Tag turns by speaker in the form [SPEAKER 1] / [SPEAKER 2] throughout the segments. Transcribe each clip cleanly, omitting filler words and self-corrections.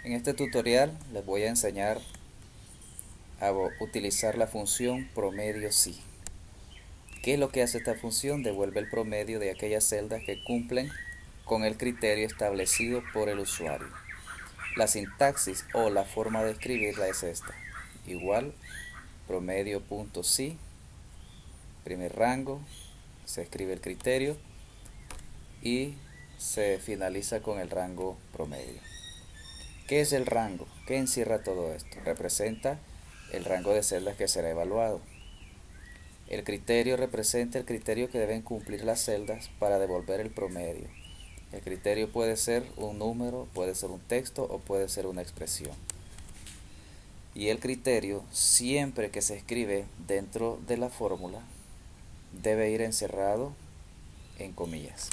[SPEAKER 1] En este tutorial les voy a enseñar a utilizar la función promedio sí. ¿Qué es lo que hace esta función? Devuelve el promedio de aquellas celdas que cumplen con el criterio establecido por el usuario. La sintaxis o la forma de escribirla es esta. Igual promedio.sí, primer rango, se escribe el criterio y se finaliza con el rango promedio. ¿Qué es el rango? ¿Qué encierra todo esto? Representa el rango de celdas que será evaluado. El criterio representa el criterio que deben cumplir las celdas para devolver el promedio. El criterio puede ser un número, puede ser un texto o puede ser una expresión. Y el criterio, siempre que se escribe dentro de la fórmula, debe ir encerrado en comillas.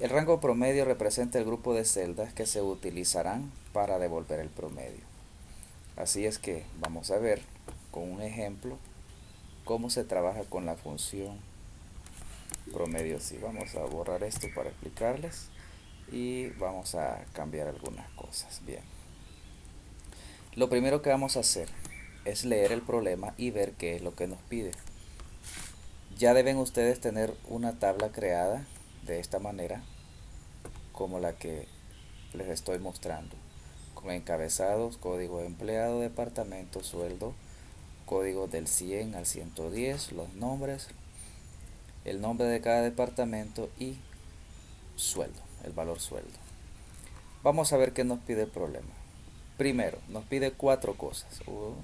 [SPEAKER 1] El rango promedio representa el grupo de celdas que se utilizarán para devolver el promedio. Así es que vamos a ver con un ejemplo cómo se trabaja con la función promedio sí. Vamos a borrar esto para explicarles y vamos a cambiar algunas cosas. Bien, lo primero que vamos a hacer es leer el problema y ver qué es lo que nos pide. Ya deben ustedes tener una tabla creada de esta manera, como la que les estoy mostrando, con encabezados, código de empleado, departamento, sueldo, código del 100 al 110, los nombres, el nombre de cada departamento y sueldo, el valor sueldo. Vamos a ver qué nos pide el problema. Primero, nos pide cuatro cosas. 1,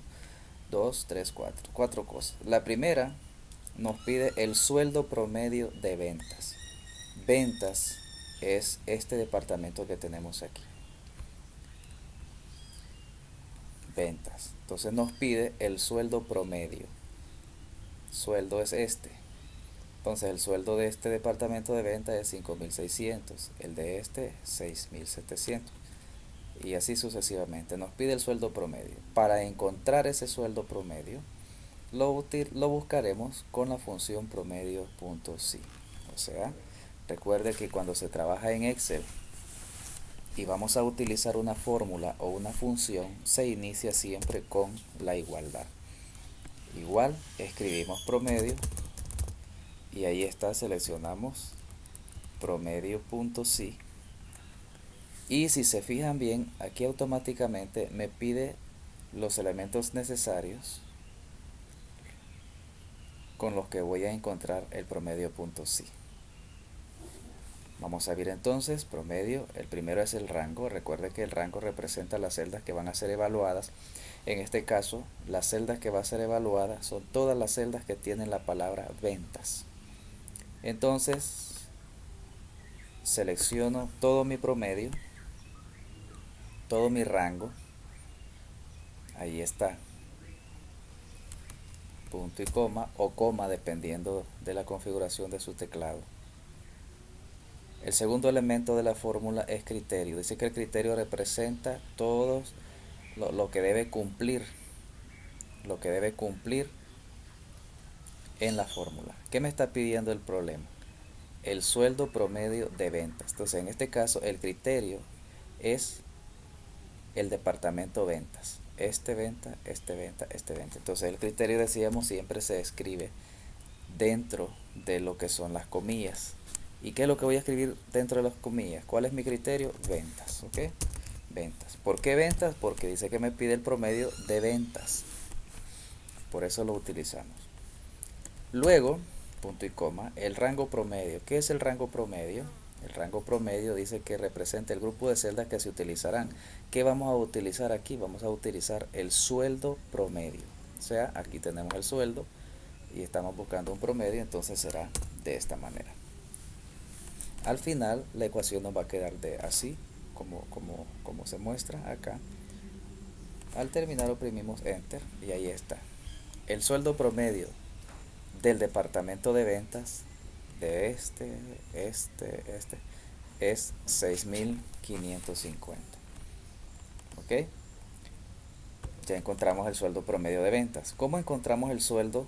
[SPEAKER 1] 2, 3, 4. Cuatro cosas. La primera nos pide el sueldo promedio de ventas. Ventas es este departamento que tenemos aquí. Ventas. Entonces nos pide el sueldo promedio. Sueldo es este. Entonces el sueldo de este departamento de ventas es 5.600, el de este 6.700 y así sucesivamente. Nos pide el sueldo promedio. Para encontrar ese sueldo promedio lo buscaremos con la función promedio.sí. O sea, recuerde que cuando se trabaja en Excel y vamos a utilizar una fórmula o una función, se inicia siempre con la igualdad. Igual, escribimos promedio y ahí está, seleccionamos promedio.sí y si se fijan bien, aquí automáticamente me pide los elementos necesarios con los que voy a encontrar el promedio.sí. Vamos a ver entonces promedio. El primero es el rango. Recuerde que el rango representa las celdas que van a ser evaluadas. En este caso, las celdas que va a ser evaluada son todas las celdas que tienen la palabra ventas. Entonces, selecciono todo mi promedio, todo mi rango. Ahí está. Punto y coma o coma dependiendo de la configuración de su teclado. El segundo elemento de la fórmula es criterio. Dice que el criterio representa todos lo que debe cumplir, lo que debe cumplir en la fórmula. ¿Qué me está pidiendo el problema? El sueldo promedio de ventas. Entonces, en este caso, el criterio es el departamento ventas. Este venta, este venta, este venta. Entonces, el criterio, decíamos, siempre se escribe dentro de lo que son las comillas. ¿Y qué es lo que voy a escribir dentro de las comillas? ¿Cuál es mi criterio? Ventas, ¿ok? Ventas. ¿Por qué ventas? Porque dice que me pide el promedio de ventas. Por eso lo utilizamos. Luego, punto y coma, el rango promedio. ¿Qué es el rango promedio? El rango promedio dice que representa el grupo de celdas que se utilizarán. ¿Qué vamos a utilizar aquí? Vamos a utilizar el sueldo promedio. O sea, aquí tenemos el sueldo y estamos buscando un promedio, entonces será de esta manera. Al final la ecuación nos va a quedar de así como se muestra acá. Al terminar oprimimos enter y ahí está. El sueldo promedio del departamento de ventas de este es 6.550. ¿Ok? Ya encontramos el sueldo promedio de ventas. ¿Cómo encontramos el sueldo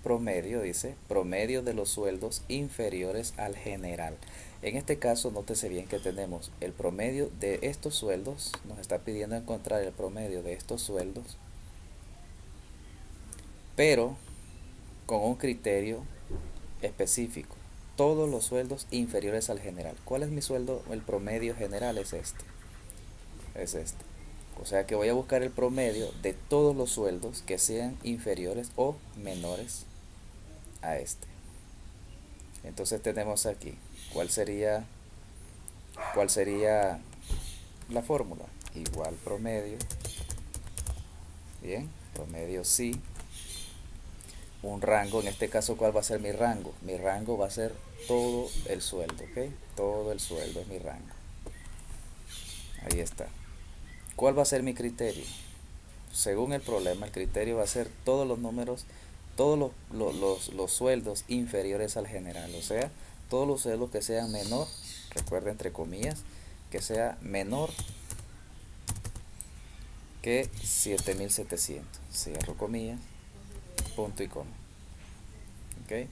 [SPEAKER 1] promedio? Dice promedio de los sueldos inferiores al general. En este caso, nótese bien que tenemos el promedio de estos sueldos, nos está pidiendo encontrar el promedio de estos sueldos, pero con un criterio específico. Todos los sueldos inferiores al general. ¿Cuál es mi sueldo? El promedio general es este. Es este. O sea que voy a buscar el promedio de todos los sueldos que sean inferiores o menores a este. Entonces tenemos aquí, cuál sería la fórmula? Igual promedio, bien, promedio sí, un rango, en este caso, ¿cuál va a ser mi rango? Mi rango va a ser todo el sueldo, ¿ok? Todo el sueldo es mi rango. Ahí está. ¿Cuál va a ser mi criterio? Según el problema, el criterio va a ser todos los números, todos los sueldos inferiores al general, o sea, todos los sueldos que sean menor, recuerda entre comillas, que sea menor que 7.700, cierro comillas, punto y coma. ¿Ok?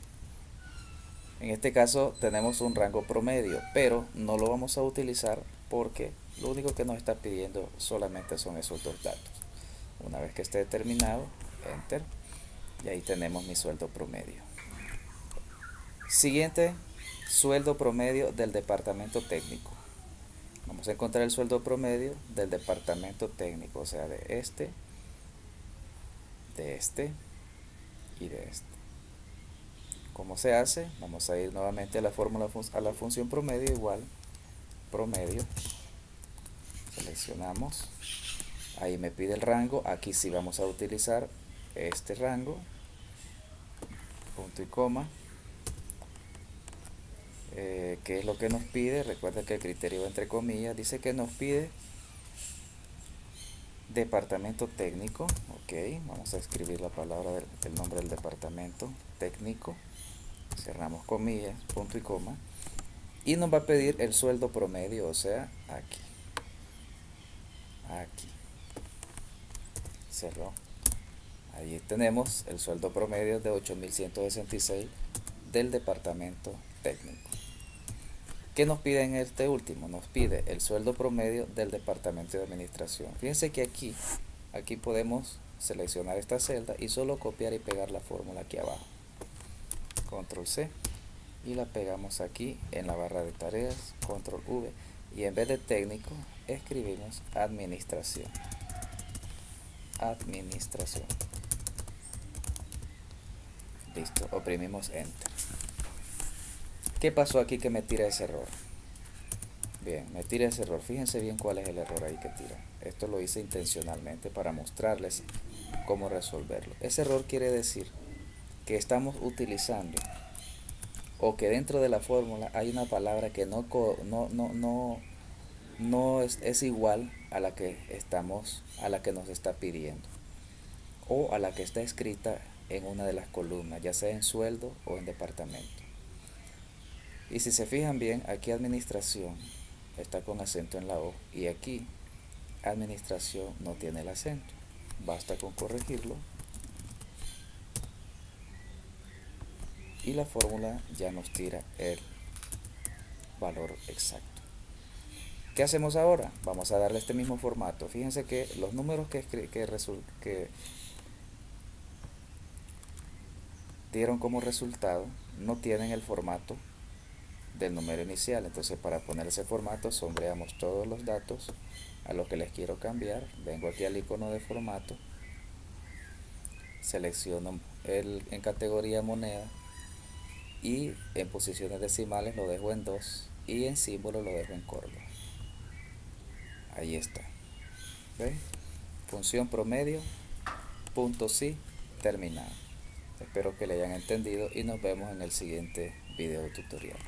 [SPEAKER 1] En este caso tenemos un rango promedio, pero no lo vamos a utilizar porque lo único que nos está pidiendo solamente son esos dos datos. Una vez que esté determinado, enter, y ahí tenemos mi sueldo promedio. Siguiente, sueldo promedio del departamento técnico. Vamos a encontrar el sueldo promedio del departamento técnico, o sea, de este y de este. ¿Cómo se hace? Vamos a ir nuevamente a la fórmula, a la función promedio, igual promedio, seleccionamos, ahí me pide el rango, aquí sí vamos a utilizar este rango, punto y coma. ¿Qué es lo que nos pide? Recuerda que el criterio entre comillas dice que nos pide departamento técnico. Ok, vamos a escribir la palabra el nombre del departamento técnico, cerramos comillas, punto y coma, y nos va a pedir el sueldo promedio, o sea, aquí cerró. Ahí tenemos el sueldo promedio de 8.166 del departamento técnico. ¿Qué nos pide en este último? Nos pide el sueldo promedio del departamento de administración. Fíjense que aquí podemos seleccionar esta celda y solo copiar y pegar la fórmula aquí abajo. Control C y la pegamos aquí en la barra de tareas, Control V, y en vez de técnico escribimos administración. Administración. Listo, oprimimos Enter. ¿Qué pasó aquí que me tira ese error? Bien, me tira ese error. Fíjense bien cuál es el error ahí que tira. Esto lo hice intencionalmente para mostrarles cómo resolverlo. Ese error quiere decir que estamos utilizando, o que dentro de la fórmula hay una palabra que no es igual a la que nos está pidiendo, o a la que está escrita en una de las columnas, ya sea en sueldo o en departamento. Y si se fijan bien, aquí administración está con acento en la O, y aquí administración no tiene el acento. Basta con corregirlo y la fórmula ya nos tira el valor exacto. ¿Qué hacemos ahora? Vamos a darle este mismo formato. Fíjense que los números que dieron como resultado no tienen el formato del número inicial. Entonces, para poner ese formato, sombreamos todos los datos a los que les quiero cambiar. Vengo aquí al icono de formato, selecciono en categoría moneda, y en posiciones decimales lo dejo en 2 y en símbolo lo dejo en Córdoba. Ahí está. ¿Ven? Función promedio, punto sí, terminado. Espero que le hayan entendido y nos vemos en el siguiente video tutorial.